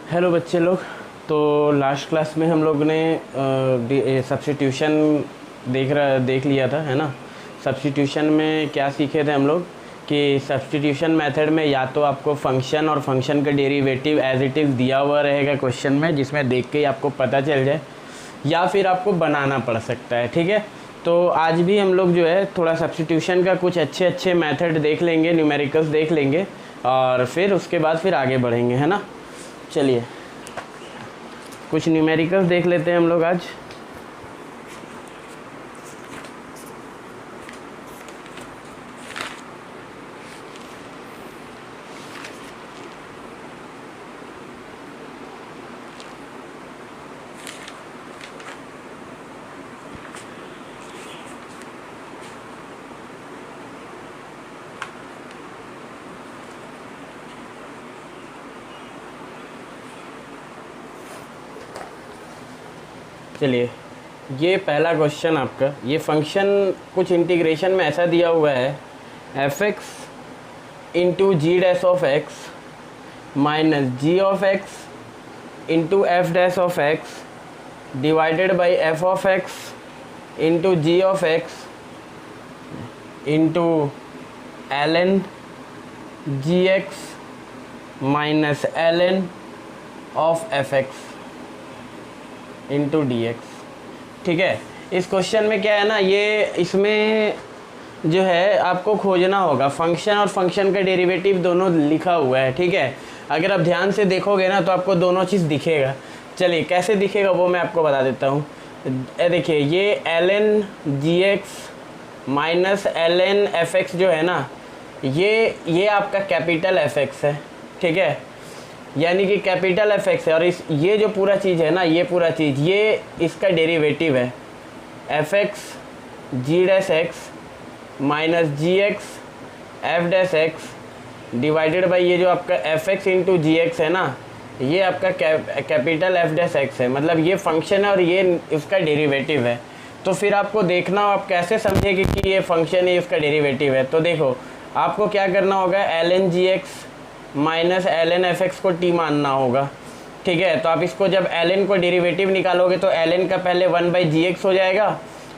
Hello बच्चे लोग। तो लास्ट क्लास में हम लोग ने सब्स्टिट्यूशन देख लिया था, है ना। सब्स्टिट्यूशन में क्या सीखे थे हम लोग कि सब्स्टिट्यूशन मेथड में या तो आपको फंक्शन और फंक्शन का डेरिवेटिव एज इट इज़ दिया हुआ रहेगा क्वेश्चन में, जिसमें देख के ही आपको पता चल जाए, या फिर आपको बनाना पड़ सकता है। ठीक है, तो आज भी हम लोग जो है थोड़ा सब्स्टिट्यूशन का कुछ अच्छे अच्छे मेथड देख लेंगे, न्यूमेरिकल्स देख लेंगे, और फिर उसके बाद फिर आगे बढ़ेंगे, है ना। चलिए कुछ न्यूमेरिकल्स देख लेते हैं हम लोग आज। चलिए, ये पहला क्वेश्चन आपका, ये फंक्शन कुछ इंटीग्रेशन में ऐसा दिया हुआ है, F X into G dash of X minus G of X into F dash of X divided by F of X into G of X into L N G X minus L N of F X into D X. ठीक है, इस question में क्या है ना, ये इसमें जो है आपको खोजना होगा फंक्शन और फंक्शन का डेरिवेटिव दोनों लिखा हुआ है। ठीक है, अगर आप ध्यान से देखोगे ना तो आपको दोनों चीज़ दिखेगा। चलिए कैसे दिखेगा वो मैं आपको बता देता हूँ। देखिए, ये L N G X minus L N F X जो है ना, ये आपका कैपिटल एफ एक्स है। ठीक है, यानी कि कैपिटल एफ एक्स है, और इस ये जो पूरा चीज़ है ना, ये पूरा चीज़ ये इसका डेरिवेटिव है, F X G dash X minus G X F dash X divided by ये जो आपका F X into G X है ना, ये आपका कैपिटल एफ डैश एक्स है। मतलब ये फंक्शन है और ये इसका डेरिवेटिव है। तो फिर आपको देखना हो आप कैसे समझेंगे कि ये फंक्शन है, इसका डेरिवेटिव है। तो देखो, आपको क्या करना होगा, L N G X minus L N F X को टी मानना होगा। ठीक है, तो आप इसको जब एल एन को डेरिवेटिव निकालोगे तो एल एन का पहले 1/gx हो जाएगा,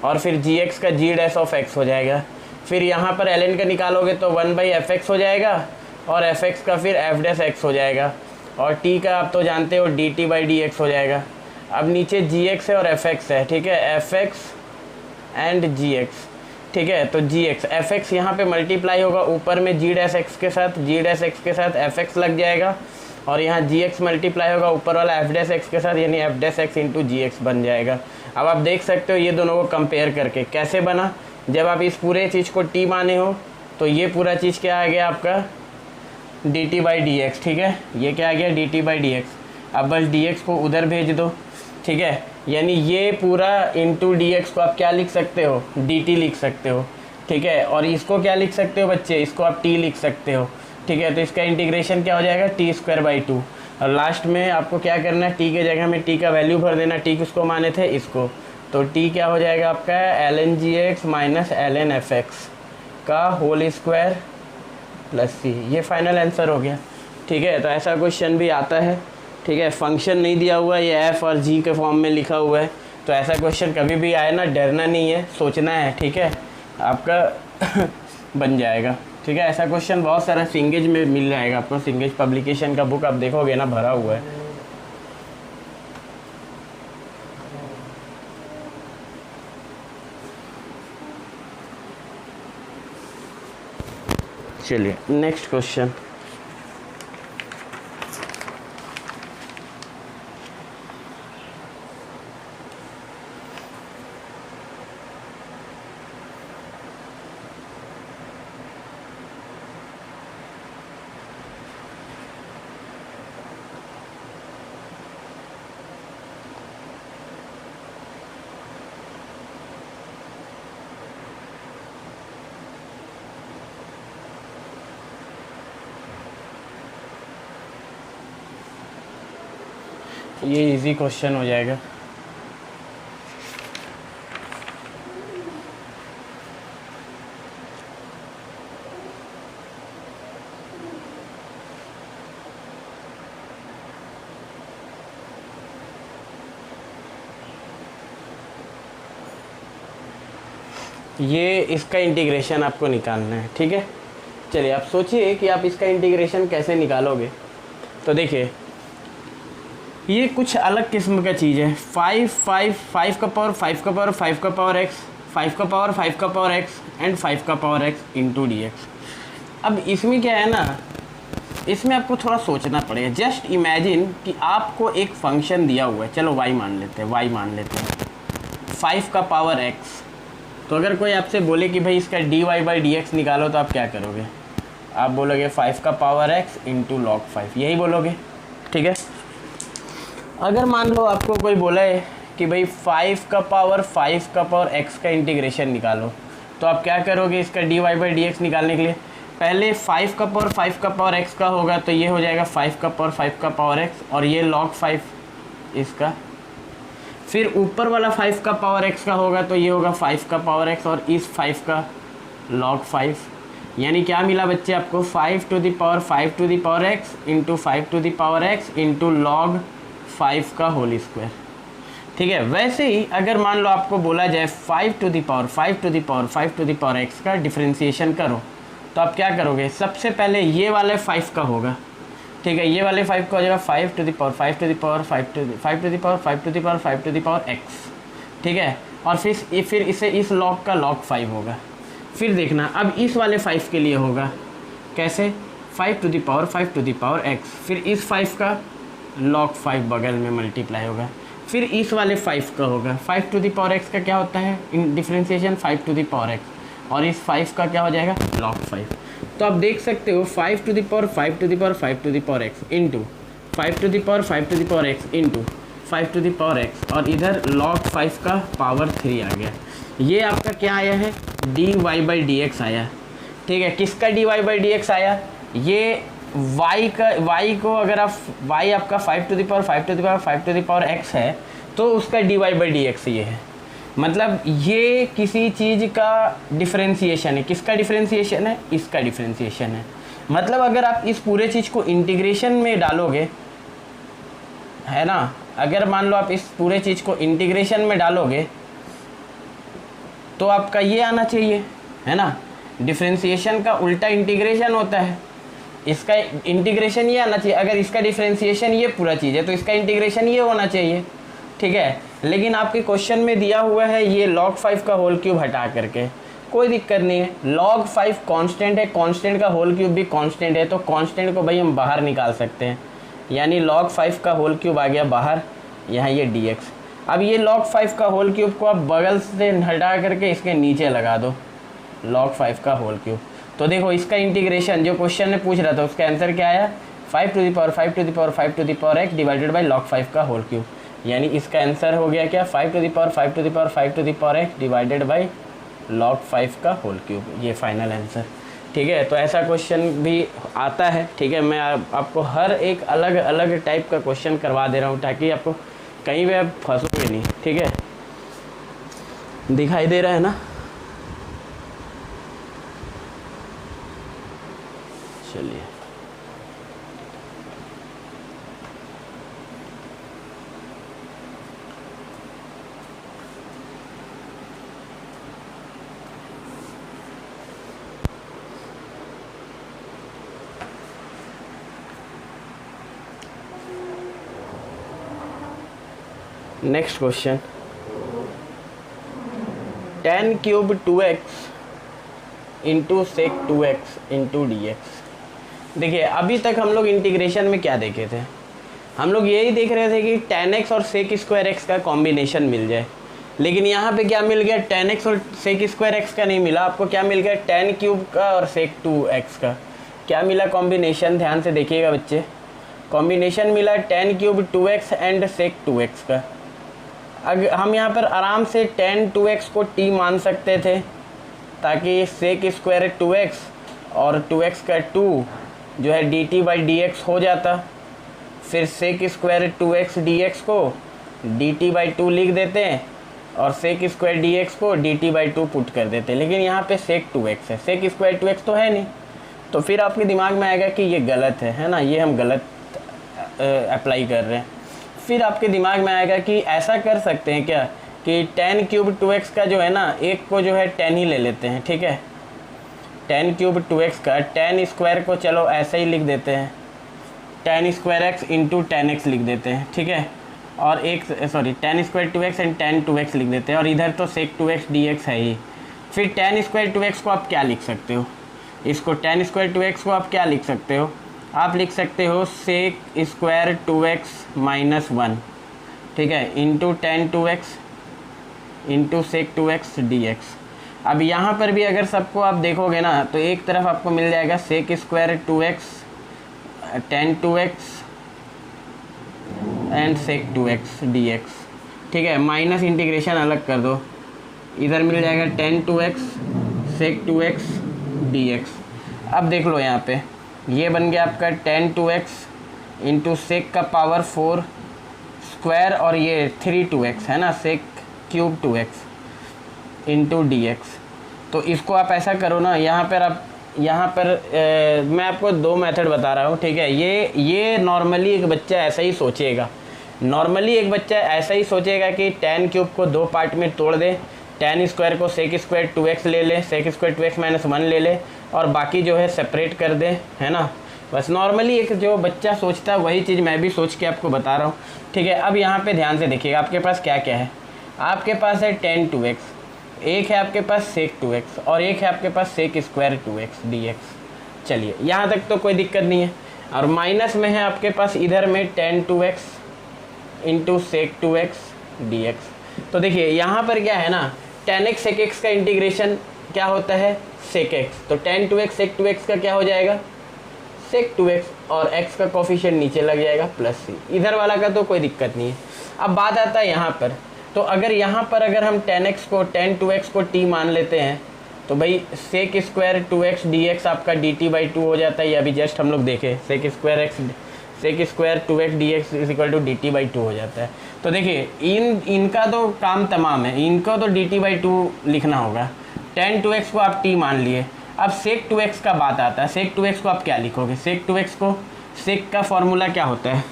और फिर gx का g डैश ऑफ x हो जाएगा। फिर यहाँ पर एल एन का निकालोगे तो 1/fx हो जाएगा, और fx का फिर f डैश x हो जाएगा, और t का आप तो जानते हो dt/dx हो जाएगा। अब नीचे gx है और fx है। ठीक है, fx एंड gx। ठीक है, तो gx एफ एक्स यहाँ पर मल्टीप्लाई होगा ऊपर में g डैश एक्स के साथ, g डैश एक्स के साथ एफ एक्स लग जाएगा, और यहाँ gx मल्टीप्लाई होगा ऊपर वाला एफ डैश एक्स के साथ, यानी F dash x into G x बन जाएगा। अब आप देख सकते हो ये दोनों को कंपेयर करके कैसे बना। जब आप इस पूरे चीज़ को t माने हो तो ये पूरा चीज़ क्या आ गया आपका dt/dx। ठीक है, ये क्या आ गया dt/dx। अब बस dx को उधर भेज दो। ठीक है, यानी ये पूरा इंटू डी एक्स को आप क्या लिख सकते हो, dt लिख सकते हो। ठीक है, और इसको क्या लिख सकते हो बच्चे, इसको आप t लिख सकते हो। ठीक है, तो इसका इंटीग्रेशन क्या हो जाएगा t²/2। और लास्ट में आपको क्या करना है, t के जगह में t का वैल्यू भर देना। t किसको माने थे, इसको। तो t क्या हो जाएगा आपका L N G X minus L N F X का होल स्क्वायर प्लस c। ये फाइनल आंसर हो गया। ठीक है, तो ऐसा क्वेश्चन भी आता है। ठीक है, फंक्शन नहीं दिया हुआ है, ये f और g के फॉर्म में लिखा हुआ है। तो ऐसा क्वेश्चन कभी भी आए ना, डरना नहीं है, सोचना है। ठीक है, आपका बन जाएगा। ठीक है, ऐसा क्वेश्चन बहुत सारा सिंगेज में मिल जाएगा आपको। सिंगेज पब्लिकेशन का बुक आप देखोगे ना, भरा हुआ है। चलिए नेक्स्ट क्वेश्चन। ये इजी क्वेश्चन हो जाएगा। ये इसका इंटीग्रेशन आपको निकालना है, ठीक है। चलिए आप सोचिए कि आप इसका इंटीग्रेशन कैसे निकालोगे। तो देखिए ये कुछ अलग किस्म का चीज़ है। 5 का पावर 5 का पावर 5 का पावर x, 5 का पावर 5 का पावर x एंड 5 का power x into D X. अब इसमें क्या है ना, इसमें आपको थोड़ा सोचना पड़ेगा। जस्ट इमेजिन कि आपको एक फंक्शन दिया हुआ है, चलो y मान लेते हैं, y मान लेते हैं 5 का पावर x। तो अगर कोई आपसे बोले कि भाई इसका dy बाई डी एक्स निकालो, तो आप क्या करोगे? आप बोलोगे 5 का पावर x इंटू लॉग 5, यही बोलोगे, ठीक है। अगर मान लो आपको कोई बोला है कि भाई 5 का पावर x का इंटीग्रेशन निकालो, तो आप क्या करोगे? इसका dy बाई डी एक्स निकालने के लिए पहले 5 का पावर x का होगा, तो ये हो जाएगा 5 का पावर x और ये log 5 इसका। फिर ऊपर वाला 5 का पावर x का होगा, तो ये होगा 5 का पावर x और इस 5 का log 5। यानी क्या मिला बच्चे आपको? 5 to the power x into 5 to the power x into log 5 का होल स्क्वायर, ठीक है। वैसे ही अगर मान लो आपको बोला जाए 5 टू द पावर x का डिफरेंशिएशन करो, तो आप क्या करोगे? सबसे पहले ये वाले 5 का होगा, ठीक है। ये वाले 5 का हो जाएगा 5 टू द पावर x, ठीक है। और फिर इसे इस log का log 5 होगा। फिर देखना अब इस वाले 5 के लिए होगा कैसे? 5 टू द पावर x, फिर इस 5 का log 5 बगल में मल्टीप्लाई होगा। फिर इस वाले 5 का होगा 5 टू द पावर x का क्या होता है? In differentiation 5 to the power x, और इस 5 का क्या हो जाएगा? log 5। तो आप देख सकते हो 5 to the power x into 5 to the power x into 5 to the power x, और इधर log 5 का पावर 3 आ गया। ये आपका क्या आया है? dy बाई डी एक्स आया, ठीक है। किसका dy बाई डी एक्स आया? ये y को अगर आप y आपका 5 टू द पावर x है, तो उसका dy बाई डी एक्स ये है। मतलब ये किसी चीज़ का डिफरेंशिएशन है। किसका डिफरेंशिएशन है? इसका डिफरेंशिएशन है। मतलब अगर आप इस पूरे चीज़ को इंटीग्रेशन में डालोगे, है ना, अगर मान लो आप इस पूरे चीज़ को इंटीग्रेशन में डालोगे, तो आपका ये आना चाहिए, है ना। डिफरेंशिएशन का उल्टा इंटीग्रेशन होता है। इसका इंटीग्रेशन ये आना चाहिए। अगर इसका डिफरेंशिएशन ये पूरा चीज़ है, तो इसका इंटीग्रेशन ये होना चाहिए, ठीक है। लेकिन आपके क्वेश्चन में दिया हुआ है ये log 5 का होल क्यूब हटा करके, कोई दिक्कत नहीं है। log 5 कांस्टेंट है, कांस्टेंट का होल क्यूब भी कांस्टेंट है, तो कांस्टेंट को भाई हम बाहर निकाल सकते हैं। यानी log 5 का होल क्यूब आ गया बाहर, यहाँ ये dx। अब ये log 5 का होल क्यूब को आप बगल से हटा करके इसके नीचे लगा दो, log 5 का होल क्यूब। तो देखो इसका इंटीग्रेशन जो क्वेश्चन ने पूछ रहा था, उसका आंसर क्या आया? 5 to the power x divided by log 5 का होल क्यूब। यानी इसका आंसर हो गया क्या? 5 to the power x divided by log 5 का होल क्यूब। ये फाइनल आंसर, ठीक है। तो ऐसा क्वेश्चन भी आता है, ठीक है। मैं आपको हर एक अलग अलग टाइप का क्वेश्चन करवा दे रहा हूँ, ताकि आपको कहीं भी आप फंसोगे नहीं, ठीक है। दिखाई दे रहा है ना? चलिए next question, tan cube 2x into sec 2x into D X. देखिए अभी तक हम लोग इंटीग्रेशन में क्या देखे थे? हम लोग यही देख रहे थे कि tan x और सेक स्क्वायर x का कॉम्बिनेशन मिल जाए। लेकिन यहाँ पे क्या मिल गया? tan x और सेक स्क्वायर x का नहीं मिला, आपको क्या मिल गया? tan क्यूब का और सेक 2x का क्या मिला कॉम्बिनेशन? ध्यान से देखिएगा बच्चे, कॉम्बिनेशन मिला tan cube 2x and sec 2x का। अगर हम यहाँ पर आराम से tan 2x को t मान सकते थे, ताकि सेक स्क्वायर 2x और 2x का 2 जो है dt बाई डी एक्स हो जाता। फिर सेक स्क्वायर 2x dx को dt बाई 2 लिख देते हैं, और सेक स्क्वायर dx को dt बाई 2 पुट कर देते हैं। लेकिन यहाँ पे सेक 2x है, सेक स्क्वायर 2x तो है नहीं, तो फिर आपके दिमाग में आएगा कि ये गलत है ना, ये हम गलत अप्लाई कर रहे हैं। फिर आपके दिमाग में आएगा कि ऐसा कर सकते हैं क्या कि टेन क्यूब 2x का जो है ना, एक को जो है 10 ही ले लेते हैं, ठीक है। टेन क्यूब 2x का टेन स्क्वायर को चलो ऐसे ही लिख देते हैं, ten square x into 10x लिख देते हैं, ठीक है। और एक sorry ten square 2x and ten 2x लिख देते हैं, और इधर तो सेक 2x dx है ही। फिर टेन स्क्वायर 2x को आप क्या लिख सकते हो, इसको टेन स्क्वायर 2x को आप क्या लिख सकते हो, आप लिख सकते हो सेक स्क्वायर 2x माइनस 1, ठीक है, into tan 2x into sec 2x dx। अब यहाँ पर भी अगर सबको आप देखोगे ना, तो एक तरफ आपको मिल जाएगा sec square 2x tan 2x and sec 2x dx, ठीक है। माइनस इंटीग्रेशन अलग कर दो, इधर मिल जाएगा टेन 2x सेक 2x dx। अब देख लो यहाँ पे ये बन गया आपका टेन 2x इंटू सेक का पावर 4 स्क्वायर, और ये 3 2x है ना, सेक क्यूब 2x इंटू dx। तो इसको आप ऐसा करो ना, यहाँ पर मैं आपको दो मेथड बता रहा हूँ, ठीक है। ये नॉर्मली एक बच्चा ऐसा ही सोचेगा, नॉर्मली एक बच्चा ऐसा ही सोचेगा कि टेन क्यूब को दो पार्ट में तोड़ दे, टेन स्क्वायर को सेक स्क्वायर 2x ले ले, सेक स्क्वायर 2x माइनस 1 ले ले, और बाकी जो है सेपरेट कर दे, है ना। बस नॉर्मली एक जो बच्चा सोचता है वही चीज़ मैं भी सोच के आपको बता रहा हूँ, ठीक है। अब यहाँ पे ध्यान से देखिएगा, आपके पास क्या क्या है। आपके पास है टेन 2x, एक है आपके पास सेक 2x, और एक है आपके पास सेक स्क्वायर 2x dx। चलिए यहाँ तक तो कोई दिक्कत नहीं है। और माइनस में है आपके पास इधर में ten 2x into sec 2x dx। तो देखिए यहाँ पर क्या है ना, टेन एक्स सेक एक्स का इंटीग्रेशन क्या होता है, सेक एक्स। तो टेन 2x सेक 2x का क्या हो जाएगा, सेक 2x, और x का कोफिशिएंट नीचे लग जाएगा प्लस c। इधर वाला का तो कोई दिक्कत नहीं है। अब बात आता है यहाँ पर, तो अगर यहाँ पर अगर हम टेन 2x को t मान लेते हैं, तो भाई सेक स्क्वायर 2x dx आपका dt/2 हो जाता है। ये अभी जस्ट हम लोग देखे, sec square 2x dx is equal to dt/2 हो जाता है। तो देखिए इनका तो काम तमाम है, इनको तो dt/2 लिखना होगा। टेन 2x को आप t मान लिए। अब सेक 2x का बात आता है, सेक 2x को आप क्या लिखोगे, सेक 2x को, सेक का फॉर्मूला क्या होता है,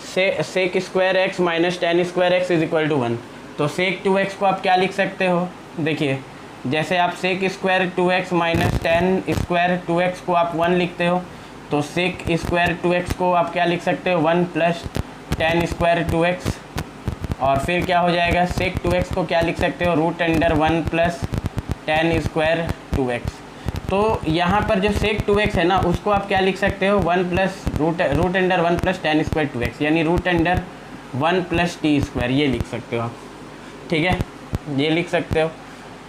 sec square X minus tan square X is equal to 1। तो सेक 2x को आप क्या लिख सकते हो, देखिए जैसे आप sec square 2x minus tan square 2x को आप 1 लिखते हो, तो सेक स्क्वायर 2x को आप क्या लिख सकते हो, 1 प्लस टेन स्क्वायर 2x। और फिर क्या हो जाएगा, सेक 2x को क्या लिख सकते हो, root under 1 plus tan square 2x। तो यहाँ पर जो सेक 2x है ना, उसको आप क्या लिख सकते हो, 1 plus root under 1 plus tan square 2x, यानी root under 1 plus T square, ये लिख सकते हो आप, ठीक है, ये लिख सकते हो।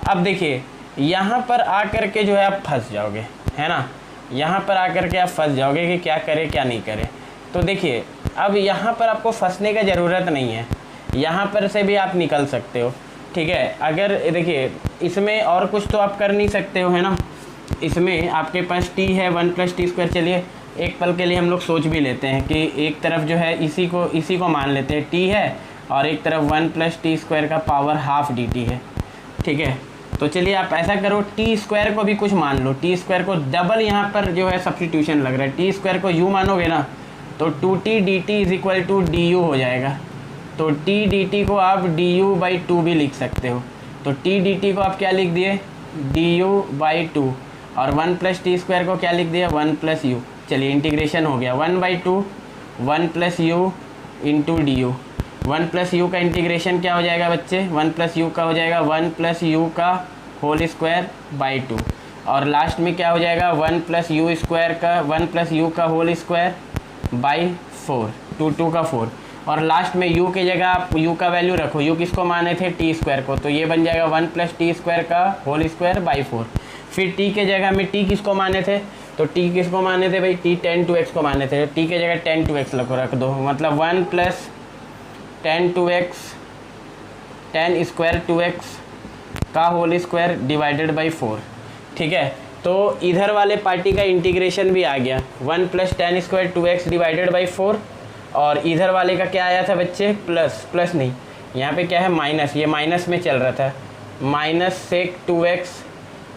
अब देखिए यहाँ पर आकर के जो है आप फंस जाओगे, है ना, यहाँ पर आकर के आप फंस जाओगे कि क्या करें क्या नहीं करें। तो देखिए अब यहाँ पर आपको फंसने का ज़रूरत नहीं है, यहाँ पर से भी आप निकल सकते हो, ठीक है। अगर देखिए इसमें और कुछ तो आप कर नहीं सकते हो, है ना। इसमें आपके पास t है 1 प्लस टी स्क्वायर। चलिए एक पल के लिए हम लोग सोच भी लेते हैं कि एक तरफ जो है इसी को मान लेते हैं t है, और एक तरफ 1 प्लस टी स्क्वायर का पावर हाफ dt है, ठीक है। तो चलिए आप ऐसा करो, टी स्क्वायर को भी कुछ मान लो, टी स्क्वायर को डबल यहाँ पर जो है सब्स्टिट्यूशन लग रहा है। टी स्क्वायर को u मानोगे ना, तो 2t dt is equal to D हो जाएगा। तो t dt को आप du/2 भी लिख सकते हो। तो t dt को आप क्या लिख दिए, du/2, और 1 प्लस टी स्क्वायर को क्या लिख दिया, 1 प्लस यू। चलिए इंटीग्रेशन हो गया, 1/2 1 plus you into D you. 1 plus you का इंटीग्रेशन क्या हो जाएगा बच्चे, 1 प्लस यू का हो जाएगा 1 प्लस यू का होल स्क्वायर बाई 2, और लास्ट में क्या हो जाएगा 1 प्लस यू स्क्वायर का 1 प्लस यू का होल स्क्वायर बाई 4, 2 का 4, और लास्ट में u की जगह आप u का वैल्यू रखो। u किसको माने थे, टी स्क्वायर को, तो ये बन जाएगा 1 प्लस टी स्क्वायर का होल स्क्वायर बाई 4। फिर t के जगह में t किसको माने थे, तो t किसको माने थे भाई, t टेन 2x को माने थे। t के जगह टेन 2x रख दो, मतलब 1 plus ten 2x ten square 2x का होल स्क्वायर डिवाइडेड बाई 4, ठीक है। तो इधर वाले पार्टी का इंटीग्रेशन भी आ गया, 1 plus tan square 2x divided by 4, और इधर वाले का क्या आया था बच्चे, प्लस नहीं, यहाँ पे क्या है माइनस, ये माइनस में चल रहा था, minus sec 2x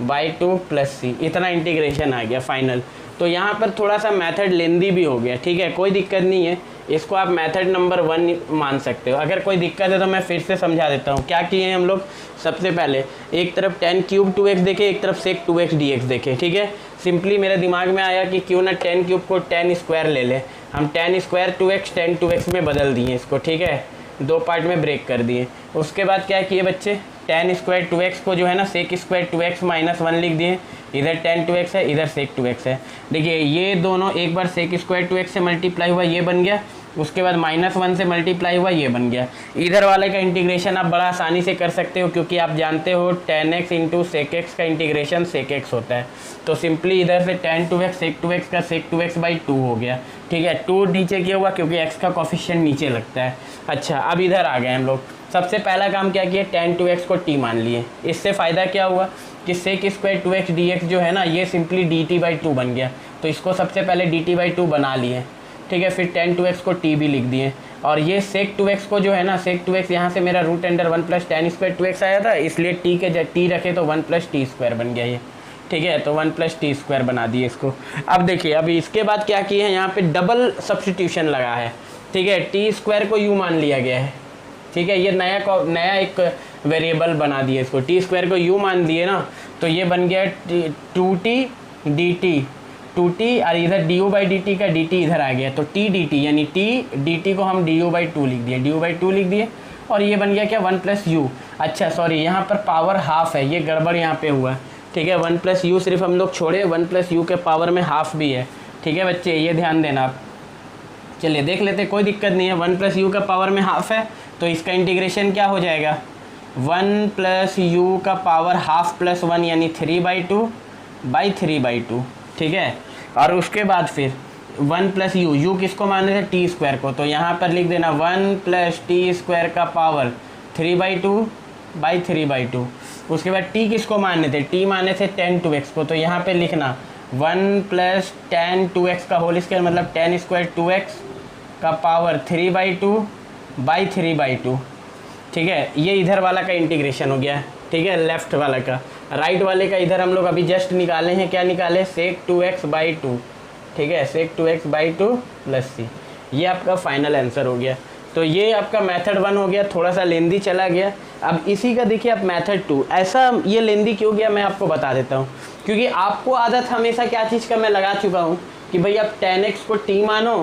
by 2 plus C, इतना इंटीग्रेशन आ गया फाइनल। तो यहाँ पर थोड़ा सा मेथड लेंदी भी हो गया, ठीक है, कोई दिक्कत नहीं है। इसको आप मेथड नंबर 1 मान सकते हो। अगर कोई दिक्कत है तो मैं फिर से समझा देता हूँ। क्या किए हैं हम लोग, सबसे पहले एक तरफ tan क्यूब 2x देखे, एक तरफ sec 2x dx देखे, ठीक है। सिंपली मेरे दिमाग में आया कि क्यों ना tan क्यूब को tan स्क्वायर ले लें, हम tan square 2x tan 2x में बदल दिए इसको, ठीक है, 2 पार्ट में ब्रेक कर दिए। उसके बाद क्या किए बच्चे, tan स्क्वायर 2x को जो है ना sec स्क्वायर 2x माइनस 1 लिख दिए, इधर tan 2x है, इधर sec 2x है। देखिए ये दोनों एक बार sec स्क्वायर 2x से मल्टीप्लाई हुआ, ये बन गया, उसके बाद -1 से मल्टीप्लाई हुआ, ये बन गया। इधर वाले का इंटीग्रेशन आप बड़ा आसानी से कर सकते हो, क्योंकि आप जानते हो tan x into sec x का इंटीग्रेशन sec x होता है। तो सिंपली इधर से tan 2x sec 2x का sec 2x बाई 2 हो गया, ठीक है। 2 नीचे किया हुआ क्योंकि x का कोफिशिएंट नीचे लगता है। अच्छा, अब इधर आ गए हम लोग। सबसे पहला काम क्या किया, tan 2x को t मान लिए। इससे फ़ायदा क्या हुआ कि sec स्क्वायर 2x dx जो है ना, ये सिंपली dt बाई 2 बन गया। तो इसको सबसे पहले dt बाई 2 बना लिए, ठीक है। फिर tan 2x को t भी लिख दिए, और ये sec 2x को जो है ना, sec 2x यहाँ से मेरा root under 1 plus tan square 2x आया था, इसलिए t के t रखे तो 1 प्लस टी स्क्वायर बन गया ये, ठीक है। तो 1 प्लस टी स्क्वायर बना दिए इसको। अब देखिए, अभी इसके बाद क्या किए हैं, यहाँ पे डबल सब्सटीट्यूशन लगा है, ठीक है। टी स्क्वायर को u मान लिया गया है, ठीक है। ये नया एक वेरिएबल बना दिए इसको, टी स्क्वायर को u मान दिए ना, तो ये बन गया 2t dt, 2t, और इधर du बाई dt का dt इधर आ गया, तो t dt यानी t dt को हम du बाई 2 लिख दिए, du बाई 2 लिख दिए, और ये बन गया क्या 1 प्लस यू। अच्छा सॉरी, यहाँ पर पावर हाफ है, ये गड़बड़ यहाँ पे हुआ, ठीक है। 1 प्लस यू सिर्फ हम लोग छोड़े, 1 प्लस यू के पावर में हाफ भी है, ठीक है बच्चे, ये ध्यान देना आप। चलिए देख लेते, कोई दिक्कत नहीं है। 1 प्लस यू का पावर में हाफ है, तो इसका इंटीग्रेशन क्या हो जाएगा, 1 प्लस यू का पावर हाफ प्लस 1 यानी 3 बाई 2 बाई 3 बाई 2, ठीक है। और उसके बाद फिर 1 प्लस यू किसको माने थे, टी स्क्वायर को, तो यहाँ पर लिख देना 1 प्लस टी स्क्वायर का पावर 3 बाई 2 बाई 3 बाई 2। उसके बाद टी किसको माने थे, टी माने थे tan 2x को, तो यहाँ पे लिखना 1 प्लस tan 2x का होल स्क्वायर, मतलब tan स्क्वायर 2x का पावर 3 बाई 2 बाई 3 बाई 2, ठीक है। ये इधर वाला का इंटीग्रेशन हो गया, ठीक है, लेफ्ट वाला का। राइट वाले का इधर हम लोग अभी जस्ट निकाले हैं, क्या निकाले, sec 2x बाई 2, ठीक है, sec 2x by 2 plus c। ये आपका फाइनल आंसर हो गया। तो ये आपका मेथड 1 हो गया, थोड़ा सा लेंदी चला गया। अब इसी का देखिए आप मेथड 2, ऐसा ये लेंदी क्यों गया मैं आपको बता देता हूँ। क्योंकि आपको आदत हमेशा क्या चीज़ का मैं लगा चुका हूँ कि भाई आप tan x को t मानो,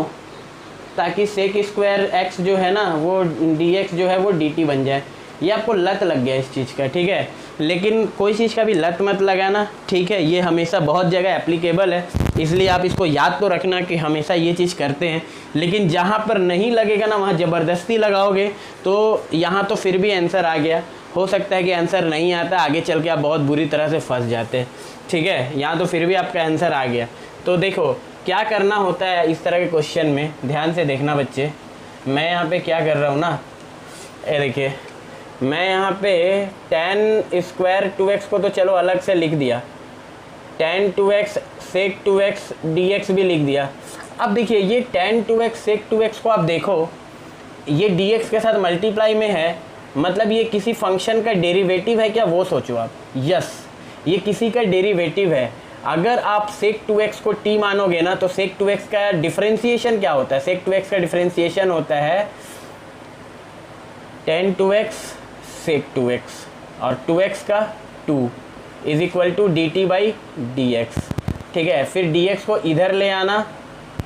ताकि sec स्क्वायर x जो है ना वो dx जो है वो dt बन जाए। ये आपको लत लग गया इस चीज़ का, ठीक है। लेकिन कोई चीज़ का भी लत मत लगाना, ठीक है। ये हमेशा बहुत जगह एप्लीकेबल है, इसलिए आप इसको याद तो रखना कि हमेशा ये चीज़ करते हैं। लेकिन जहाँ पर नहीं लगेगा ना, वहाँ ज़बरदस्ती लगाओगे तो यहाँ तो फिर भी आंसर आ गया, हो सकता है कि आंसर नहीं आता, आगे चल के आप बहुत बुरी तरह से फंस जाते हैं, ठीक है। यहाँ तो फिर भी आपका आंसर आ गया। तो देखो क्या करना होता है इस तरह के क्वेश्चन में, ध्यान से देखना बच्चे। मैं यहाँ पे क्या कर रहा हूँ ना, ये देखिए, मैं यहाँ पे tan स्क्वायर 2x को तो चलो अलग से लिख दिया, tan 2x sec 2x dx भी लिख दिया। अब देखिए ये tan 2x sec 2x को आप देखो, ये dx के साथ मल्टीप्लाई में है, मतलब ये किसी फंक्शन का डेरिवेटिव है क्या, वो सोचो आप। यस, ये किसी का डेरिवेटिव है। अगर आप sec 2x को t मानोगे ना, तो sec 2x का डिफरेंशिएशन क्या होता है, sec 2x का डिफरेंशिएशन होता है tan 2x sec 2x, और 2x का 2 is equal to dt by dx, ठीक है। फिर dx को इधर ले आना,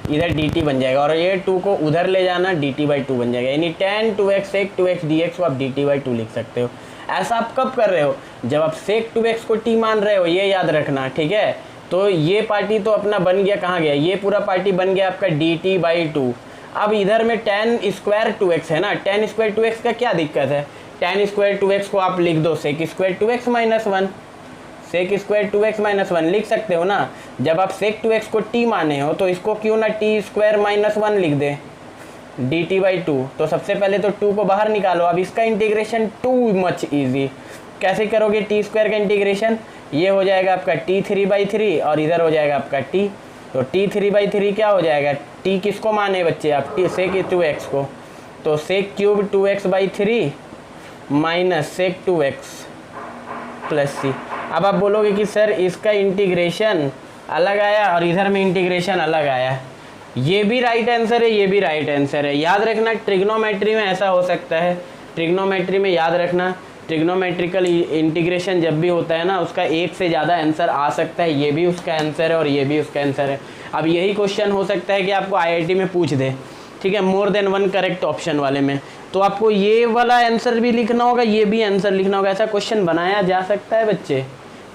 इधर dt बन जाएगा, और ये 2 को उधर ले जाना, dt बाई 2 बन जाएगा। यानी tan 2x sec 2x dx को आप dt बाई 2 लिख सकते हो। ऐसा आप कब कर रहे हो, जब आप sec 2x को t मान रहे हो, ये याद रखना, ठीक है। तो ये पार्टी तो अपना बन गया, कहाँ गया, ये पूरा पार्टी बन गया आपका dt बाई 2। अब इधर में tan स्क्वायर 2x है ना, tan स्क्वायर 2x का क्या दिक्कत है, tan स्क्वायर 2x को आप लिख दो sec square 2x minus 1, sec square 2x minus 1 लिख सकते हो ना। जब आप sec 2x को t माने हो तो इसको क्यों ना t स्क्वायर माइनस 1 लिख दे, dt बाई 2। तो सबसे पहले तो 2 को बाहर निकालो। अब इसका इंटीग्रेशन टू मच ईजी, कैसे करोगे, टी स्क्वायर का इंटीग्रेशन, ये हो जाएगा आपका t3 बाई 3, और इधर हो जाएगा आपका t। तो t3 बाई 3 क्या हो जाएगा, t किसको माने बच्चे आप, sec 2x को, तो sec cube 2x by 3 minus sec 2x plus c। अब आप बोलोगे कि सर इसका इंटीग्रेशन अलग आया और इधर में इंटीग्रेशन अलग आया, ये भी राइट आंसर है, ये भी राइट आंसर है। याद रखना ट्रिग्नोमेट्री में ऐसा हो सकता है, ट्रिग्नोमेट्री में याद रखना ट्रिग्नोमेट्रिकल इंटीग्रेशन जब भी होता है ना, उसका एक से ज़्यादा आंसर आ सकता है। ये भी उसका आंसर है और ये भी उसका आंसर है। अब यही क्वेश्चन हो सकता है कि आपको आईआईटी में पूछ दे, ठीक है, more than one correct option वाले में, तो आपको ये वाला आंसर भी लिखना होगा, ये भी आंसर लिखना होगा। ऐसा क्वेश्चन बनाया जा सकता है बच्चे,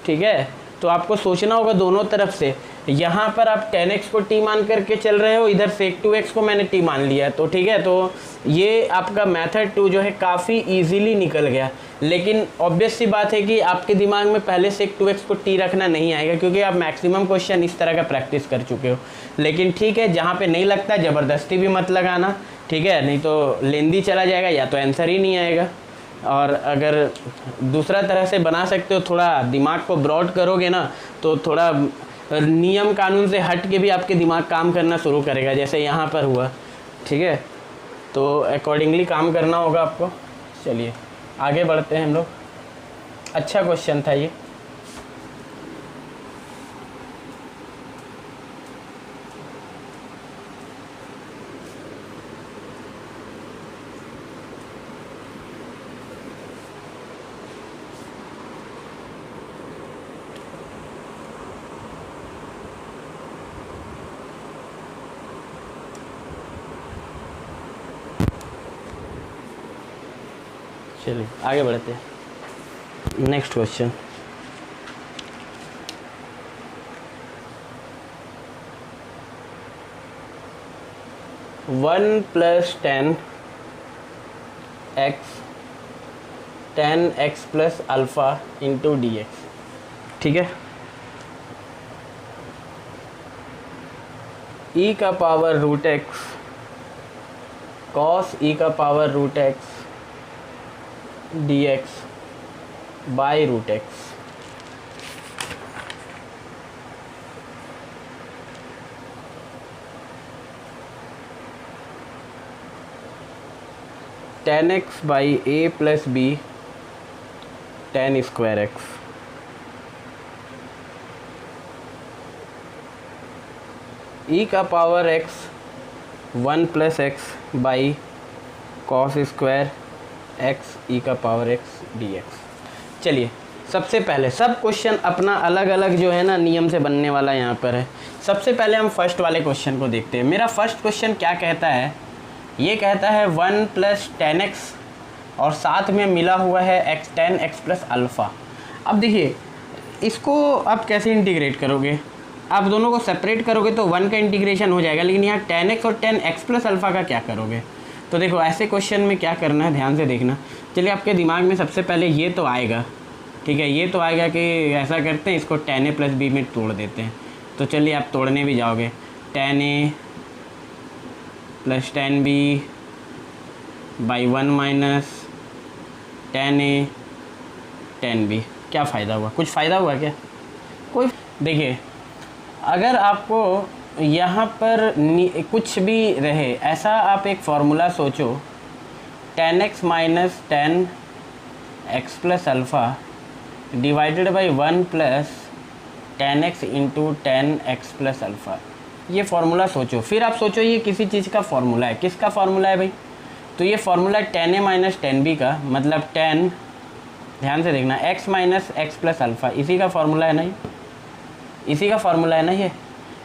ठीक है। तो आपको सोचना होगा दोनों तरफ से। यहाँ पर आप tan x को t मान करके चल रहे हो, इधर sec 2x को मैंने t मान लिया है, तो ठीक है। तो ये आपका मेथड 2 जो है काफ़ी इजीली निकल गया। लेकिन ऑब्वियस सी बात है कि आपके दिमाग में पहले sec 2x को t रखना नहीं आएगा, क्योंकि आप मैक्सिमम क्वेश्चन इस तरह का प्रैक्टिस कर चुके हो। लेकिन ठीक है, जहाँ पे नहीं लगता ज़बरदस्ती भी मत लगाना, ठीक है, नहीं तो लेंदी चला जाएगा या तो आंसर ही नहीं आएगा। और अगर दूसरा तरह से बना सकते हो, थोड़ा दिमाग को ब्रॉड करोगे ना, तो थोड़ा नियम कानून से हट के भी आपके दिमाग काम करना शुरू करेगा, जैसे यहाँ पर हुआ, ठीक है। तो अकॉर्डिंगली काम करना होगा आपको। चलिए आगे बढ़ते हैं हम लोग। अच्छा क्वेश्चन था ये। चलिए आगे बढ़ते हैं। Next question, one plus tan X plus alpha into D X, ठीक है। ई का power root X cos E का power root X D X by root X. Tan X by A plus B tan square X. E का power X one plus X by cos square X E का power x D x. चलिए सबसे पहले सब question अपना अलग अलग जो है ना नियम से बनने वाला यहाँ पर है। सबसे पहले हम फर्स्ट वाले क्वेश्चन को देखते हैं। मेरा फर्स्ट क्वेश्चन क्या कहता है, ये कहता है वन प्लस टेन एक्स और साथ में मिला हुआ है x tan X plus alpha. अब देखिए इसको आप कैसे इंटीग्रेट करोगे, आप दोनों को सेपरेट करोगे तो वन का इंटीग्रेशन हो जाएगा, लेकिन यहाँ टेन एक्स और टेन एक्स प्लस अल्फ़ा का क्या करोगे। तो देखो ऐसे क्वेश्चन में क्या करना है, ध्यान से देखना। चलिए आपके दिमाग में सबसे पहले ये तो आएगा, ठीक है, ये तो आएगा कि ऐसा करते हैं इसको टेन ए प्लस बी में तोड़ देते हैं। तो चलिए आप तोड़ने भी जाओगे, tan A plus tan B by one minus tan A tan B. क्या फ़ायदा हुआ, कुछ फ़ायदा हुआ क्या, कोई। देखिए अगर आपको यहाँ पर कुछ भी रहे ऐसा आप एक फार्मूला सोचो, ten X minus tan X plus alpha divided by one plus tan X into tan X plus alpha. ये फार्मूला सोचो, फिर आप सोचो ये किसी चीज़ का फार्मूला है। किसका फार्मूला है भाई, तो ये formula ten A minus tan B का, मतलब टेन, ध्यान से देखना, x minus X plus alpha, इसी का फार्मूला है ना, ये इसी का फार्मूला है ना ये।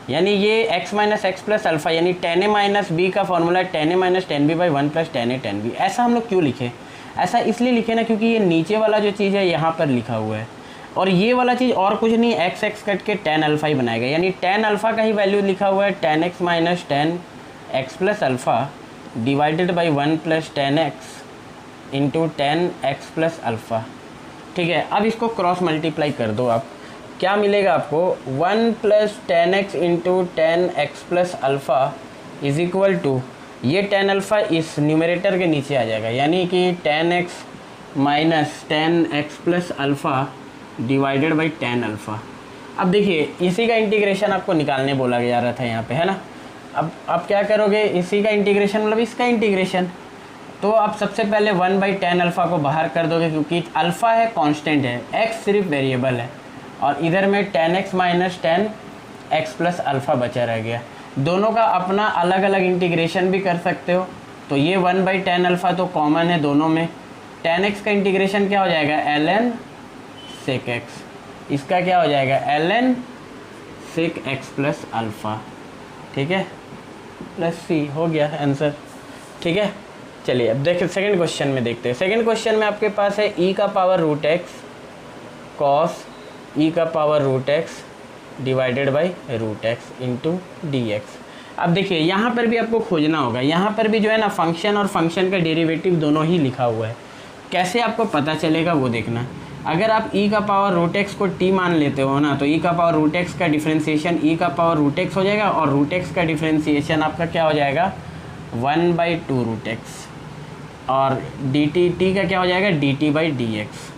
यानी ये x minus X plus alpha यानी टेन ए माइनस बी का फॉर्मूला है tan A minus tan B by one plus tan A tan B. ऐसा हम लोग क्यों लिखे, ऐसा इसलिए लिखे ना क्योंकि ये नीचे वाला जो चीज़ है यहाँ पर लिखा हुआ है और ये वाला चीज़ और कुछ नहीं, एक्स एक्स कट के टेन अल्फ़ा ही बनाएगा। यानी टेन अल्फ़ा का ही वैल्यू लिखा हुआ है ten X minus tan X plus alpha divided by one plus tan X into tan X plus alpha, ठीक है। अब इसको क्रॉस मल्टीप्लाई कर दो आप, क्या मिलेगा आपको, one plus tan X into tan X plus alpha is equal to, ये टेन अल्फ़ा इस न्यूमरेटर के नीचे आ जाएगा, यानी कि tan X minus tan X plus alpha divided by tan alpha. अब देखिए इसी का इंटीग्रेशन आपको निकालने बोला जा रहा था यहाँ पे, है ना। अब आप क्या करोगे, इसी का इंटीग्रेशन मतलब इसका इंटीग्रेशन, तो आप सबसे पहले वन बाई टेन अल्फ़ा को बाहर कर दोगे क्योंकि अल्फ़ा है कांस्टेंट है, एक्स सिर्फ वेरिएबल है, और इधर में ten X minus tan X plus alpha बचा रह गया। दोनों का अपना अलग अलग इंटीग्रेशन भी कर सकते हो। तो ये 1/tan अल्फ़ा तो कॉमन है दोनों में। tan x का इंटीग्रेशन क्या हो जाएगा, ln sec x। इसका क्या हो जाएगा, ln sec x plus alpha, ठीक है, प्लस सी। हो गया आंसर, ठीक है। चलिए अब देखिए सेकंड क्वेश्चन में देखते हैं। सेकंड क्वेश्चन में आपके पास है e का power root X cos e का power root X divided by root X into D X. अब देखिए यहाँ पर भी आपको खोजना होगा, यहाँ पर भी जो है ना फंक्शन और फंक्शन का डेरिवेटिव दोनों ही लिखा हुआ है। कैसे आपको पता चलेगा वो देखना। अगर आप e का पावर रूट एक्स को t मान लेते हो ना, तो e का पावर रूट एक्स का डिफ्रेंसिएशन e का पावर रूट एक्स हो जाएगा, और रूट एक्स का डिफ्रेंसिएशन आपका क्या हो जाएगा, 1/2 रूट एक्स, और dt t का क्या हो जाएगा, dt/dx।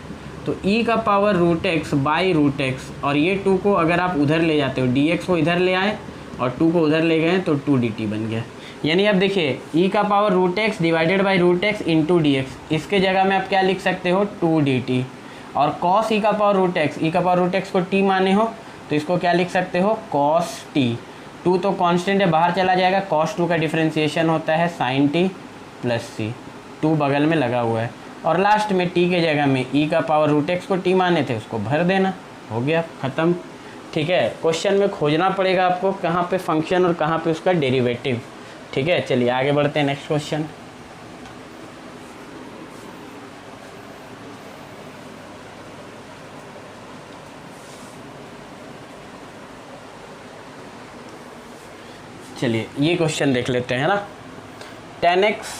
तो e का power root X by root X, और ये 2 को अगर आप उधर ले जाते हो, dx को इधर ले आए और 2 को उधर ले गए तो 2dt बन गया। यानी अब देखिए e का power root X divided by root X into D X, इसके जगह में आप क्या लिख सकते हो, 2dt। और cos e का पावर रूट एक्स, e का पावर रूट एक्स को t माने हो तो इसको क्या लिख सकते हो, cos t। 2 तो कांस्टेंट है, बाहर चला जाएगा, cos 2 का डिफ्रेंसिएशन होता है sin t प्लस c, 2 बगल में लगा हुआ है। और लास्ट में t के जगह में e का पावर रूट एक्स को t माने थे उसको भर देना, हो गया ख़त्म, ठीक है। क्वेश्चन में खोजना पड़ेगा आपको कहाँ पे फंक्शन और कहाँ पे उसका डेरिवेटिव, ठीक है। चलिए आगे बढ़ते हैं नेक्स्ट क्वेश्चन। चलिए ये क्वेश्चन देख लेते हैं ना। tan x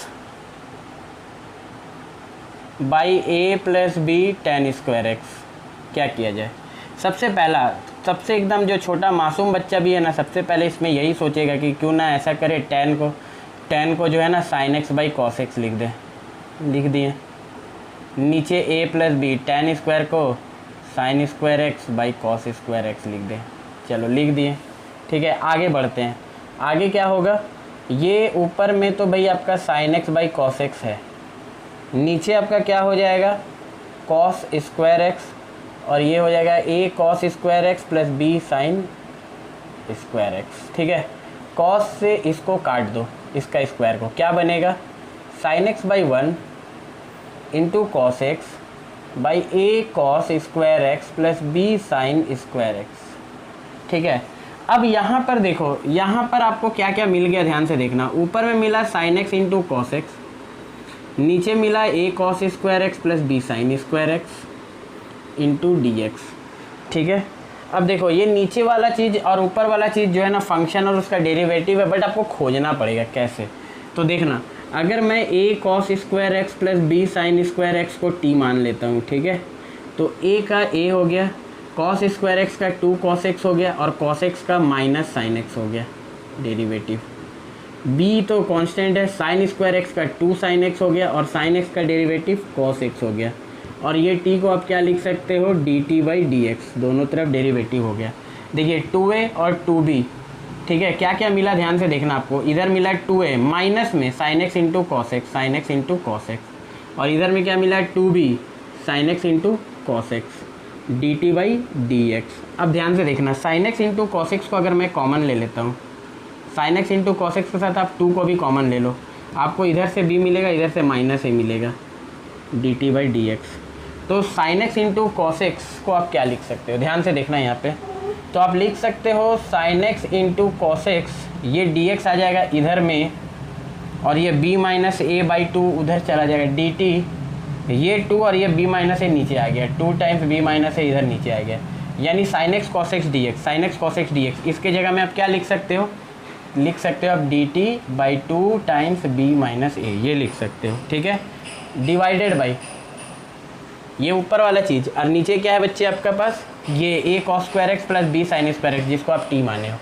by A plus B tan square X, क्या किया जाए। सबसे पहला, सबसे एकदम जो छोटा मासूम बच्चा भी है ना, सबसे पहले इसमें यही सोचेगा कि क्यों ना ऐसा करे, tan को जो है ना sin x by cos x लिख दें। लिख दिए। नीचे a plus B tan square को sin square x by cos square x लिख दें। चलो लिख दिए, ठीक है। आगे बढ़ते हैं। आगे क्या होगा, ये ऊपर में तो भाई आपका sin x by cos x है, नीचे आपका क्या हो जाएगा, cos स्क्वायर एक्स, और ये हो जाएगा a cos square x plus b sin square x, ठीक है। cos से इसको काट दो, इसका स्क्वायर को, क्या बनेगा, sin x by 1 into cos x by a cos square x plus b sin square x, ठीक है। अब यहाँ पर देखो, यहाँ पर आपको क्या क्या मिल गया, ध्यान से देखना। ऊपर में मिला sin x into cos x, नीचे मिला a cos square x plus b sin square x into D X, ठीक है। अब देखो ये नीचे वाला चीज़ और ऊपर वाला चीज़ जो है ना फंक्शन और उसका डेरिवेटिव है, बट आपको खोजना पड़ेगा कैसे। तो देखना, अगर मैं a cos square x plus b sin square x को t मान लेता हूँ, ठीक है, तो a का a हो गया, cos स्क्वायर एक्स का 2 cos x हो गया, और cos x का माइनस sin x हो गया डेरिवेटिव। b तो कांस्टेंट है, sin स्क्वायर एक्स का 2 sin x हो गया, और sin x का डेरिवेटिव cos x हो गया, और ये t को आप क्या लिख सकते हो, dt/dx, दोनों तरफ डेरिवेटिव हो गया। देखिए 2a और 2b, ठीक है। क्या क्या मिला ध्यान से देखना आपको, इधर मिला 2a माइनस में sin x into cos x, sin x into cos x, और इधर में क्या मिला 2b sin x into cos x dt/dx। अब ध्यान से देखना, sin x into cos x को अगर मैं कॉमन ले लेता हूँ, sin x into cos x के साथ आप 2 को भी कॉमन ले लो, आपको इधर से b मिलेगा, इधर से माइनस a मिलेगा dt/dx। तो sin x into cos x को आप क्या लिख सकते हो, ध्यान से देखना यहाँ पे। तो आप लिख सकते हो sin x into cos x, ये dx आ जाएगा इधर में, और ये b माइनस a बाई 2 उधर चला जाएगा dt, ये 2 और ये b माइनस a नीचे आ गया, 2 टाइम्स b माइनस a इधर नीचे आ गया, यानी sin x cos x dx, sin x cos x dx। इसके जगह में आप क्या लिख सकते हो, लिख सकते हो आप dt/2 times b minus a, ये लिख सकते हो, ठीक है, डिवाइडेड बाई ये ऊपर वाला चीज़, और नीचे क्या है बच्चे आपका पास, ये a cos square x plus b sin square x, जिसको आप t माने हो,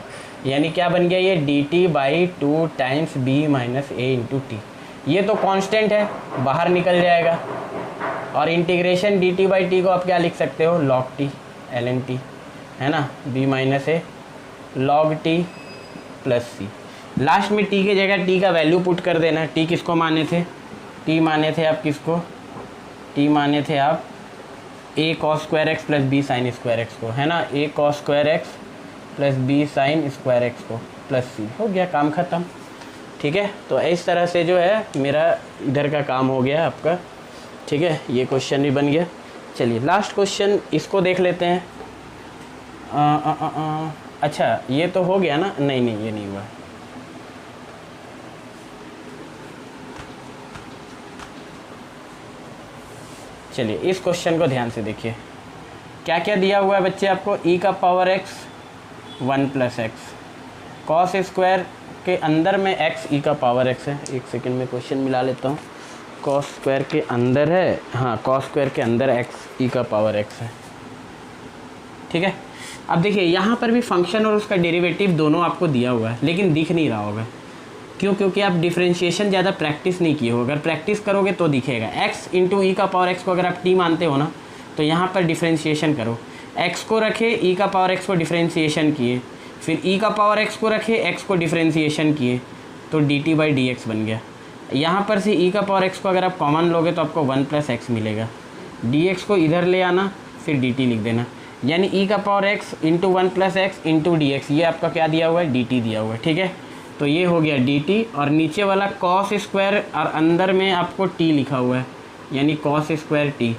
यानी क्या बन गया ये dt/2 times b minus a into T. ये तो कांस्टेंट है, बाहर निकल जाएगा, और इंटीग्रेशन dt/t को आप क्या लिख सकते हो, log t ln t, है ना, b minus a log t plus c। Last में t के जगह t का वैल्यू पुट कर देना। t किसको माने थे, t माने थे आप किसको, t माने थे आप a cos square x plus b sin square x को, है ना, a cos square x plus b sin square x को, प्लस सी, हो गया काम ख़त्म। ठीक है, तो इस तरह से जो है मेरा इधर का काम हो गया आपका। ठीक है, ये क्वेश्चन भी बन गया। चलिए लास्ट क्वेश्चन इसको देख लेते हैं। अच्छा ये तो हो गया ना, नहीं नहीं ये नहीं हुआ। चलिए इस क्वेश्चन को ध्यान से देखिए, क्या क्या दिया हुआ है बच्चे आपको। e का power x 1 plus x, cos square के अंदर में x e का पावर x है। एक सेकंड में क्वेश्चन मिला लेता हूँ। कॉस स्क्वायर के अंदर है, हाँ कॉस स्क्वायर के अंदर x e का पावर x है। ठीक है, अब देखिए यहाँ पर भी फंक्शन और उसका डेरिवेटिव दोनों आपको दिया हुआ है, लेकिन दिख नहीं रहा होगा। क्यों? क्योंकि आप डिफरेंशिएशन ज़्यादा प्रैक्टिस नहीं किए हो। अगर प्रैक्टिस करोगे तो दिखेगा। x इंटू ई का पावर x को अगर आप t मानते हो ना, तो यहाँ पर डिफरेंशिएशन करो। x को रखे, e का पावर x को डिफरेंशिएशन किए, फिर e का पावर x को रखे, x को डिफरेंशिएशन किए, तो dt बाई डी एक्स बन गया। यहाँ पर से e का पावर x को अगर आप कॉमन लोगे तो आपको 1 प्लस एक्स मिलेगा। dx को इधर ले आना, फिर dt लिख देना, यानी e का power x into 1 plus x into D x, ये आपका क्या दिया हुआ है, dt दिया हुआ है। ठीक है, तो ये हो गया dt, और नीचे वाला कॉस स्क्वायर और अंदर में आपको t लिखा हुआ है, यानी cos square t।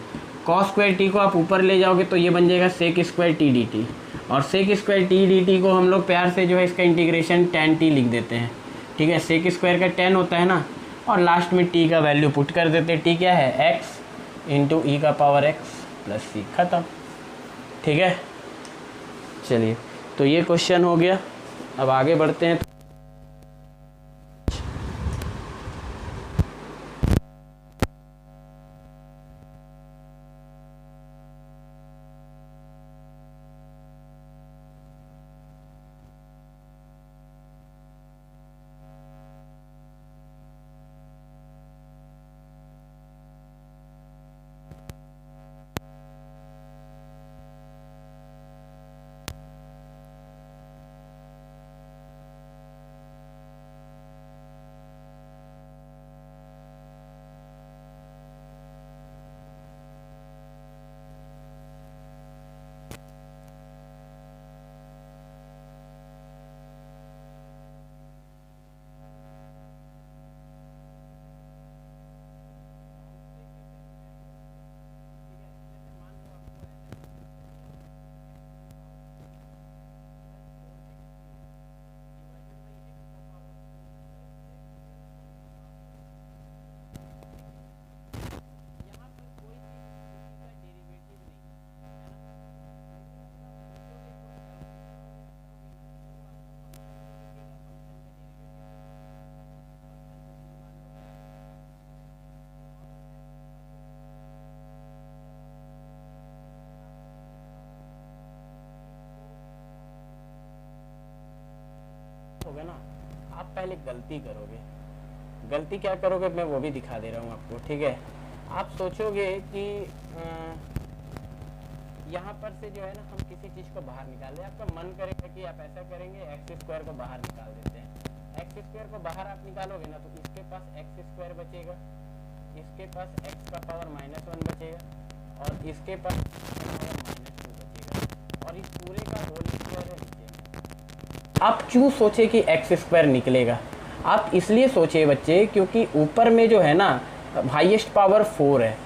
Cos square t को आप ऊपर ले जाओगे तो ये बन जाएगा सेक स्क्वायर t dt, और सेक स्क्वायर t dt को हम लोग प्यार से जो है इसका इंटीग्रेशन tan t लिख देते हैं। ठीक है, सेक स्क्वायर का tan होता है ना, और लास्ट में t का वैल्यू पुट कर देते हैं। t क्या है, x इंटू ई का पावर x प्लस सी, ख़त्म। ठीक है, चलिए तो ये क्वेश्चन हो गया। अब आगे बढ़ते हैं। होगा ना, आप पहले गलती करोगे। गलती क्या करोगे मैं वो भी दिखा दे रहा हूँ आपको। ठीक है, आप सोचोगे कि यहाँ पर से जो है ना हम किसी चीज़ को बाहर निकाल दें। आपका मन करेगा कि आप ऐसा करेंगे, एक्स स्क्वायर को बाहर निकाल देते हैं। एक्स स्क्वायर को बाहर आप निकालोगे ना तो इसके पास एक्स स्क्वायर बचेगा, इसके पास एक्स का पावर -1 बचेगा, और इसके पास पावर -2 बचेगा, और इस पूरे का होल स्क्वायर है नीचे। आप क्यों सोचे कि एक्स स्क्वायर निकलेगा? आप इसलिए सोचे बच्चे क्योंकि ऊपर में जो है ना हाईएस्ट पावर 4 है,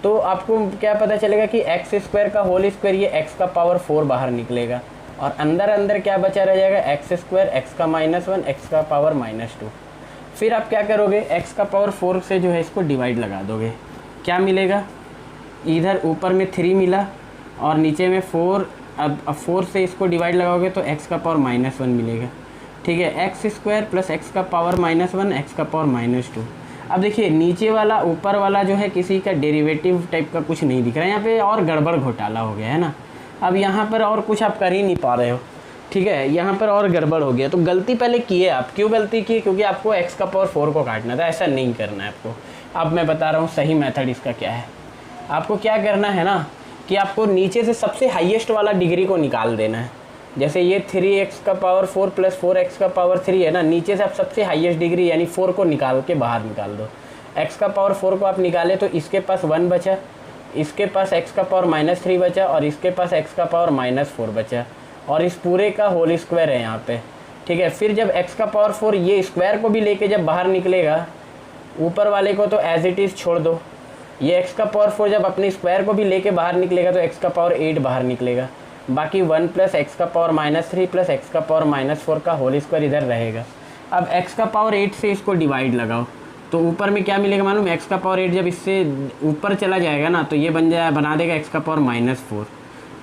तो आपको क्या पता चलेगा कि एक्स स्क्वायर का होल स्क्वायर, ये एक्स का पावर 4 बाहर निकलेगा, और अंदर अंदर क्या बचा रह जाएगा, एक्स स्क्वायर, एक्स का -1, एक्स का पावर -2। फिर आप क्या करोगे, एक्स का पावर 4 से जो है इसको डिवाइड लगा दोगे, क्या मिलेगा, इधर ऊपर में 3 मिला और नीचे में 4। अब 4 से इसको डिवाइड लगाओगे तो एक्स का पावर -1 मिलेगा। ठीक है, एक्स स्क्वायर प्लस एक्स का पावर -1, एक्स का पावर -2। अब देखिए नीचे वाला ऊपर वाला जो है किसी का डेरिवेटिव टाइप का कुछ नहीं दिख रहा है, यहाँ पे और गड़बड़ घोटाला हो गया है ना। अब यहाँ पर और कुछ आप कर ही नहीं पा रहे हो। ठीक है, यहाँ पर और गड़बड़ हो गया, तो गलती पहले की है आप। क्यों गलती की? क्योंकि आपको एक्स का पावर 4 को काटना था, ऐसा नहीं करना है आपको। अब मैं बता रहा हूँ सही मेथड इसका क्या है। आपको क्या करना है ना कि आपको नीचे से सबसे हाईएस्ट वाला डिग्री को निकाल देना है। जैसे ये 3x का पावर 4 प्लस 4x का पावर 3 है ना, नीचे से आप सबसे हाईएस्ट डिग्री यानी 4 को निकाल के बाहर निकाल दो। x का पावर 4 को आप निकाले तो इसके पास 1 बचा, इसके पास x का पावर -3 बचा, और इसके पास x का पावर -4 बचा, और इस पूरे का होल स्क्वायर है यहाँ पे। ठीक है। फिर जब x का पावर 4 ये स्क्वायर को भी लेके जब बाहर निकलेगा, ऊपर वाले को तो एज इट इज़ छोड़ दो, ये x का पावर 4 जब अपने स्क्वायर को भी लेके बाहर निकलेगा तो x का पावर 8 बाहर निकलेगा, बाकी 1 प्लस एक्स का पावर -3 प्लस एक्स का पावर -4 का होल स्क्वायर इधर रहेगा। अब x का पावर 8 से इसको डिवाइड लगाओ तो ऊपर में क्या मिलेगा मालूम, x का पावर 8 जब इससे ऊपर चला जाएगा ना तो ये बना देगा x का पावर -4,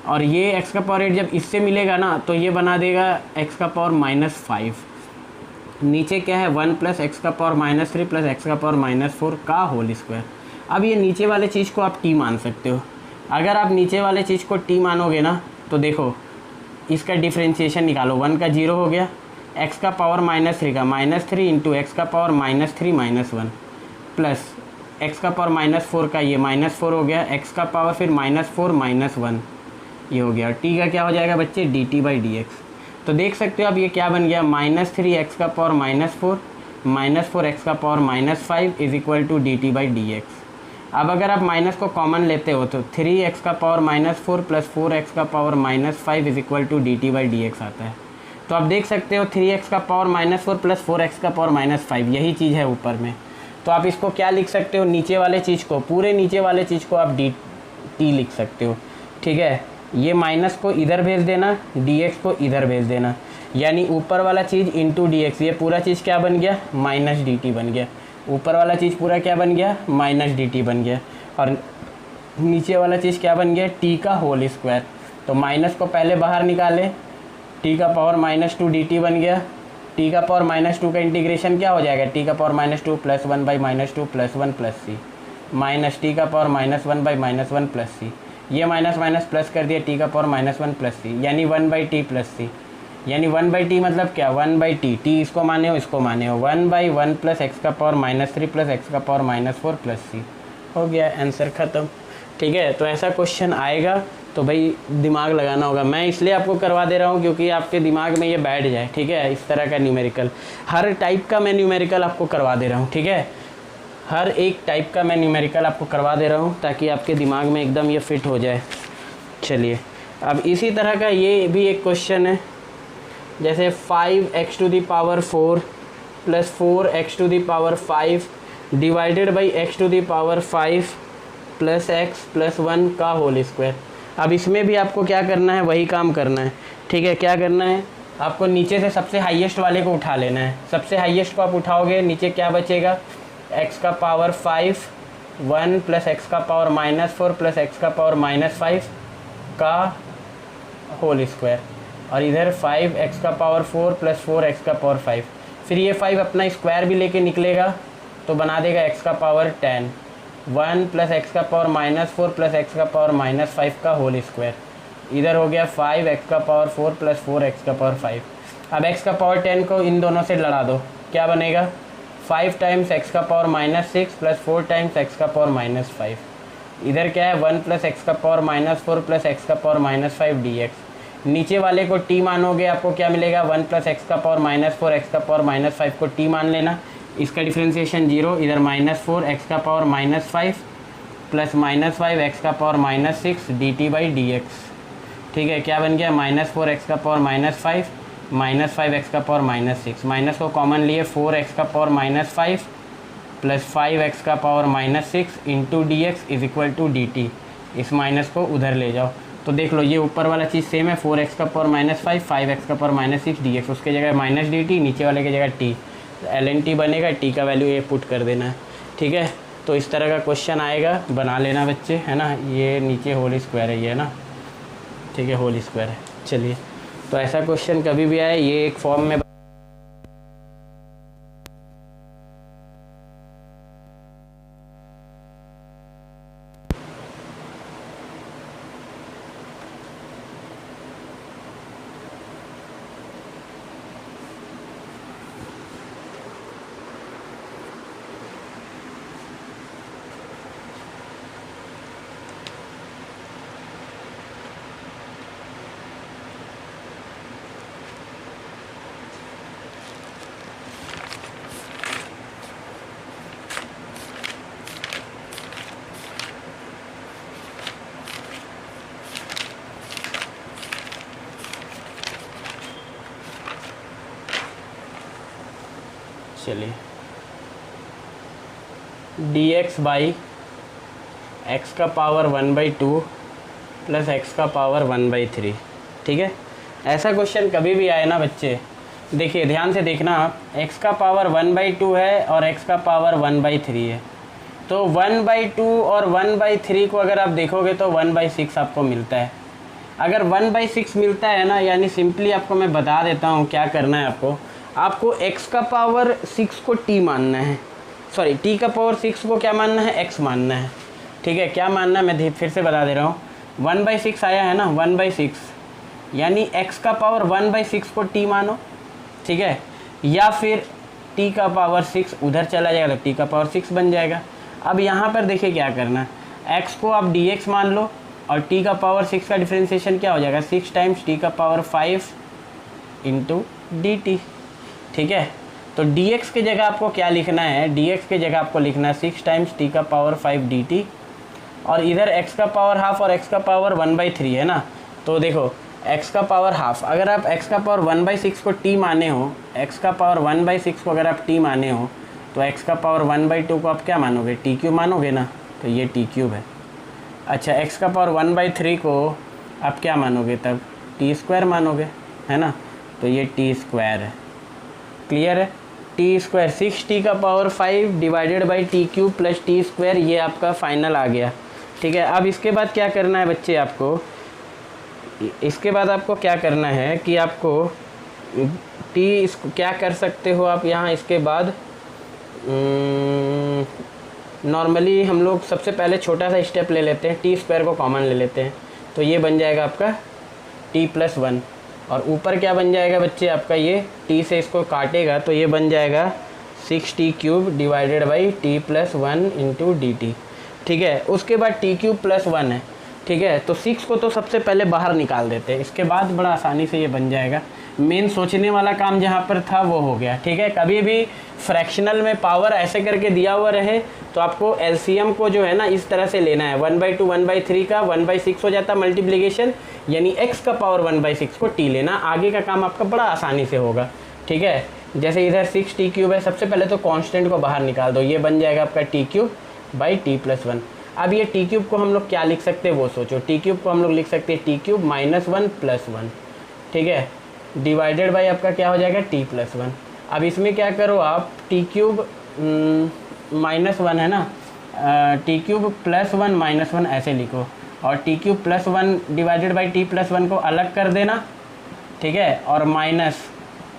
और ये x का पावर 8 जब इससे मिलेगा ना तो ये बना देगा x का पावर -5। नीचे क्या है 1 प्लस एक्स का पावर -3 प्लस एक्स का पावर -4 का होल स्क्वायर। अब ये नीचे वाले चीज़ को आप t मान सकते हो। अगर आप नीचे वाले चीज़ को t मानोगे ना तो देखो इसका डिफ्रेंशिएशन निकालो, 1 का 0 हो गया, x का पावर -3 का -3 इंटू एक्स का पावर -3 -1 प्लस एक्स का पावर -4 का ये -4 हो गया, x का पावर फिर -4 -1 ये हो गया। t का क्या हो जाएगा बच्चे dt/dx। तो देख सकते हो अब ये क्या बन गया, -3x का पावर -4 4x का power -5 is equal to dt/dx। अब अगर आप माइनस को कॉमन लेते हो तो 3x का पावर -4 प्लस 4x का power -5 is equal to dt/dx आता है। तो आप देख सकते हो 3x का पावर -4 प्लस 4x का पावर -5 यही चीज़ है ऊपर में। तो आप इसको क्या लिख सकते हो, नीचे वाले चीज़ को, पूरे नीचे वाले चीज़ को आप dt लिख सकते हो, ठीक है। ये माइनस को इधर भेज देना, dx को इधर भेज देना, यानी ऊपर वाला चीज़ इंटू dx, ये पूरा चीज़ क्या बन गया -dt बन गया। ऊपर वाला चीज़ पूरा क्या बन गया -dt बन गया, और नीचे वाला चीज़ क्या बन गया t का होल स्क्वायर। तो माइनस को पहले बाहर निकाले, t का पावर -2 dt बन गया, t का पावर -2 का इंटीग्रेशन क्या हो जाएगा, t का power -2 plus 1/-2 plus 1 plus c minus t का पावर -1/-1 प्लस c, ये माइनस माइनस प्लस कर दिया, t का पावर -1 प्लस c यानी 1/t प्लस c, यानी 1/t मतलब क्या 1/t, t इसको माने हो इसको माने हो, 1/1 प्लस एक्स का पावर -3 प्लस एक्स का पावर -4 प्लस c हो गया, आंसर ख़त्म। ठीक है, तो ऐसा क्वेश्चन आएगा तो भाई दिमाग लगाना होगा। मैं इसलिए आपको करवा दे रहा हूँ क्योंकि आपके दिमाग में ये बैठ जाए, ठीक है। इस तरह का न्यूमेरिकल, हर टाइप का मैं न्यूमेरिकल आपको करवा दे रहा हूँ, ठीक है। हर एक टाइप का मैं न्यूमेरिकल आपको करवा दे रहा हूँ ताकि आपके दिमाग में एकदम ये फिट हो जाए। चलिए, अब इसी तरह का ये भी एक क्वेश्चन है, जैसे 5x⁴ plus 4x⁵ divided by x⁵ plus x plus 1 का होल स्क्वायर। अब इसमें भी आपको क्या करना है, वही काम करना है, ठीक है। क्या करना है, आपको नीचे से सबसे हाईएस्ट वाले को उठा लेना है। सबसे हाईएस्ट को आप उठाओगे, नीचे क्या बचेगा, x का पावर 5 1 प्लस एक्स का पावर -4 प्लस एक्स का पावर -5 का होल स्क्वायर, और इधर 5x का पावर 4 प्लस 4x का पावर 5। फिर ये 5 अपना स्क्वायर भी लेके निकलेगा तो बना देगा x का पावर 10, 1 प्लस एक्स का पावर -4 प्लस एक्स का पावर -5 का होल स्क्वायर। इधर हो गया 5x का पावर 4 प्लस 4x का पावर 5। अब x का पावर 10 को इन दोनों से लड़ा दो, क्या बनेगा, 5 टाइम्स एक्स का पावर -6 प्लस 4 टाइम्स एक्स का पावर -5। इधर क्या है 1 प्लस एक्स का पावर -4 प्लस एक्स का पावर -5 dx। नीचे वाले को t मानोगे, आपको क्या मिलेगा, 1 प्लस एक्स का पावर -4 एक्स का पावर -5 को t मान लेना, इसका डिफ्रेंशिएशन 0, इधर -4 एक्स का पावर -5 प्लस -5 एक्स का पावर -6 dt/dx। ठीक है, क्या बन गया, -4 एक्स का पावर -5 -5 एक्स का पावर -6, माइनस को कॉमन लिए 4 एक्स का पावर -5 प्लस 5 एक्स का power -6 into dx is equal to dt। इस माइनस को उधर ले जाओ तो देख लो ये ऊपर वाला चीज़ सेम है, 4 एक्स का पावर -5 5 एक्स का पावर -6 dx, उसके जगह -dt, नीचे वाले की जगह t, ln t बनेगा, t का वैल्यू ये पुट कर देना है। ठीक है, तो इस तरह का क्वेश्चन आएगा, बना लेना बच्चे, है ना। ये नीचे होल स्क्वायर है, ये है ना, ठीक है, होल स्क्वायर है। चलिए, तो ऐसा क्वेश्चन कभी भी आए ये एक फॉर्म में चलिए dx बाई एक्स का पावर 1/2 प्लस एक्स का पावर 1/3। ठीक है, ऐसा क्वेश्चन कभी भी आए ना बच्चे, देखिए ध्यान से देखना आप, x का पावर 1/2 है और x का पावर 1/3 है, तो 1/2 और 1/3 को अगर आप देखोगे तो 1/6 आपको मिलता है। अगर 1/6 मिलता है ना, यानी सिंपली आपको मैं बता देता हूँ क्या करना है आपको x का पावर 6 को t मानना है, सॉरी t का पावर 6 को क्या मानना है, x मानना है। ठीक है, क्या मानना है मैं फिर से बता दे रहा हूँ, 1/6 आया है ना, 1/6 यानी x का पावर 1/6 को t मानो। ठीक है, या फिर t का पावर 6 उधर चला जाएगा तो t का पावर 6 बन जाएगा। अब यहाँ पर देखिए क्या करना है, x को आप dx मान लो और t का पावर 6 का डिफरेंशिएशन क्या हो जाएगा, 6 टाइम्स t का पावर 5 इंटू dt। ठीक है, तो dx की जगह आपको क्या लिखना है, dx की जगह आपको लिखना है 6 टाइम्स t का पावर 5 dt, और इधर x का पावर हाफ और x का पावर 1/3 है ना, तो देखो x का पावर हाफ, अगर आप x का पावर 1/6 को t माने हो, x का पावर 1/6 को अगर आप t माने हो तो x का पावर 1/2 को आप क्या मानोगे, t क्यूब मानोगे ना, तो ये t क्यूब है। अच्छा, x का पावर 1/3 को आप क्या मानोगे तब, t स्क्वायर मानोगे, है ना, तो ये t स्क्वायर है। क्लियर है, t स्क्वायर 6t का power 5 divided by t cube plus t square, ये आपका फाइनल आ गया। ठीक है, अब इसके बाद क्या करना है बच्चे, आपको इसके बाद आपको क्या करना है कि आपको क्या कर सकते हो आप यहाँ, इसके बाद नॉर्मली हम लोग सबसे पहले छोटा सा स्टेप ले लेते हैं, टी स्क्वायर को कॉमन ले लेते हैं, तो ये बन जाएगा आपका t+1, और ऊपर क्या बन जाएगा बच्चे आपका, ये t से इसको काटेगा तो ये बन जाएगा 6t³ divided by t+1 into dt। ठीक है, उसके बाद t³ + 1 है। ठीक है, तो 6 को तो सबसे पहले बाहर निकाल देते हैं, इसके बाद बड़ा आसानी से ये बन जाएगा। मेन सोचने वाला काम जहाँ पर था वो हो गया। ठीक है, कभी भी फ्रैक्शनल में पावर ऐसे करके दिया हुआ रहे तो आपको एलसीएम को जो है ना इस तरह से लेना है, 1/2 1/3 का 1/6 हो जाता मल्टीप्लिकेशन, यानी x का पावर 1/6 को t लेना, आगे का काम आपका बड़ा आसानी से होगा। ठीक है, जैसे इधर 6t³ है, सबसे पहले तो कांस्टेंट को बाहर निकाल दो, ये बन जाएगा आपका t³ बाई t+1। अब ये t³ को हम लोग क्या लिख सकते हैं वो सोचो, t³ को हम लोग लिख सकते हैं t³ -1 + 1। ठीक है, डिवाइडेड बाई आपका क्या हो जाएगा t+1। अब इसमें क्या करो आप, t³ -1 है ना, t³ +1 -1 ऐसे लिखो, और t³ +1 डिवाइडेड बाई t+1 को अलग कर देना। ठीक है, और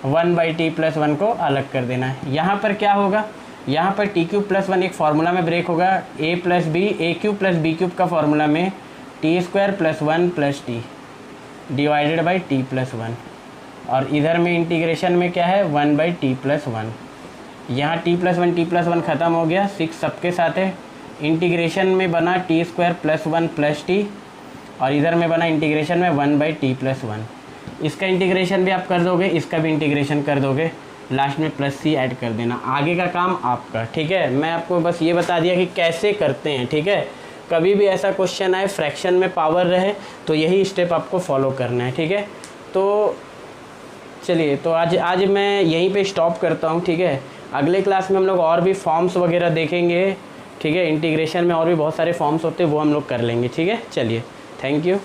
-1/t+1 को अलग कर देना है। यहाँ पर क्या होगा, यहाँ पर t³ +1 एक फार्मूला में ब्रेक होगा, a + b, a³ + b³ का फार्मूला में t² + 1 + t divided by t+1, और इधर में इंटीग्रेशन में क्या है 1/t+1। यहाँ t+1 ख़त्म हो गया, 6 सबके साथ है, इंटीग्रेशन में बना t² + 1 + t, और इधर में बना इंटीग्रेशन में 1/t+1। इसका इंटीग्रेशन भी आप कर दोगे, इसका भी इंटीग्रेशन कर दोगे, लास्ट में +c ऐड कर देना, आगे का काम आपका। ठीक है, मैं आपको बस ये बता दिया कि कैसे करते हैं। ठीक है, कभी भी ऐसा क्वेश्चन आए फ्रैक्शन में पावर रहे तो यही स्टेप आपको फॉलो करना है। ठीक है, तो चलिए, तो आज मैं यहीं पे स्टॉप करता हूँ। ठीक है, अगले क्लास में हम लोग और भी फॉर्म्स वगैरह देखेंगे। ठीक है, इंटीग्रेशन में और भी बहुत सारे फॉर्म्स होते हैं, वो हम लोग कर लेंगे। ठीक है, चलिए, थैंक यू।